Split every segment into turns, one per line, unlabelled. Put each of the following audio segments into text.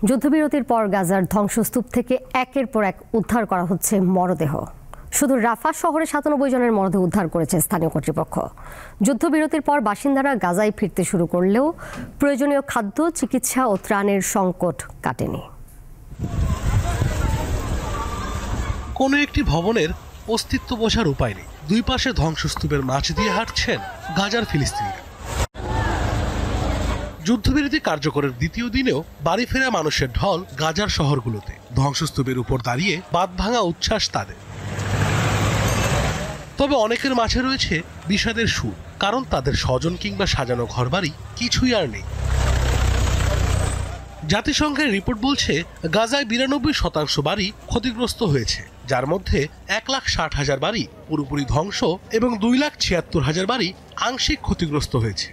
যুদ্ধবিরতির পর গাজার ধ্বংসস্তূপ থেকে একের পর এক উদ্ধার করা হচ্ছে মরদেহ। শুধু রাফা শহরে ৯৭ জনের মরদেহ উদ্ধার করেছে স্থানীয় কর্তৃপক্ষ। যুদ্ধবিরতির পর বাসিন্দারা গাজায় ফিরতে শুরু করলেও প্রয়োজনীয় খাদ্য, চিকিৎসা ও ত্রাণের সংকট কাটেনি।
কোনো একটি ভবনের অস্তিত্ব বোঝার উপায় নেই। দুই পাশে ধ্বংসস্তূপের মাঝ দিয়ে হাঁটছেন গাজার ফিলিস্তিনিরা। যুদ্ধবিরতি কার্যকরের দ্বিতীয় দিনেও বাড়ি ফেরা মানুষের ঢল গাজার শহরগুলোতে। ধ্বংসস্তূপের উপর দাঁড়িয়ে বাঁধভাঙা উচ্ছ্বাস তাদের। তবে অনেকের মাঝে রয়েছে বিষাদের সুর, কারণ তাদের স্বজন কিংবা সাজানো ঘরবাড়ি কিছুই আর নেই। জাতিসংঘের রিপোর্ট বলছে গাজায় ৯২% বাড়ি ক্ষতিগ্রস্ত হয়েছে, যার মধ্যে ১,৬০,০০০ বাড়ি পুরোপুরি ধ্বংস এবং ২,৭৬,০০০ বাড়ি আংশিক ক্ষতিগ্রস্ত হয়েছে।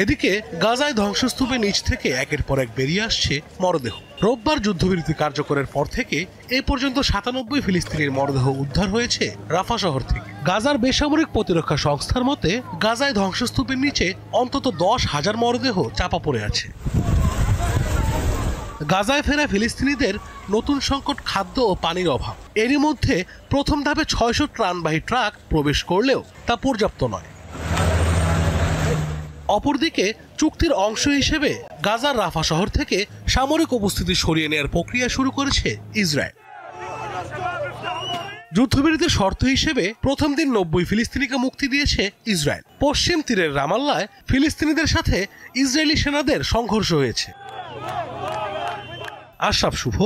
এদিকে গাজায় ধ্বংসস্তূপের নিচ থেকে একের পর এক বেরিয়ে আসছে মরদেহ। রোববার যুদ্ধবিরতি কার্যকরের পর থেকে এ পর্যন্ত ৯৭ ফিলিস্তিনির মরদেহ উদ্ধার হয়েছে রাফা শহর থেকে। গাজার বেসামরিক প্রতিরক্ষা সংস্থার মতে গাজায় ধ্বংসস্তূপের নিচে অন্তত ১০,০০০ মরদেহ চাপা পড়ে আছে। গাজায় ফেরা ফিলিস্তিনিদের নতুন সংকট খাদ্য ও পানির অভাব। এরই মধ্যে প্রথম ধাপে ৬০০ ত্রাণবাহী ট্রাক প্রবেশ করলেও তা পর্যাপ্ত নয়। অপরদিকে চুক্তির অংশ হিসেবে গাজার রাফা শহর থেকে সামরিক উপস্থিতি সরিয়ে নেওয়ার প্রক্রিয়া শুরু করেছে ইসরায়েল। যুদ্ধবিরতির শর্ত হিসেবে প্রথম দিন ৯০ ফিলিস্তিনিকে মুক্তি দিয়েছে ইসরায়েল। পশ্চিম তীরের রামাল্লায় ফিলিস্তিনিদের সাথে ইসরায়েলি সেনাদের সংঘর্ষ হয়েছে। আশরাফ শুভ,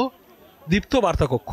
দীপ্ত বার্তা কক্ষ।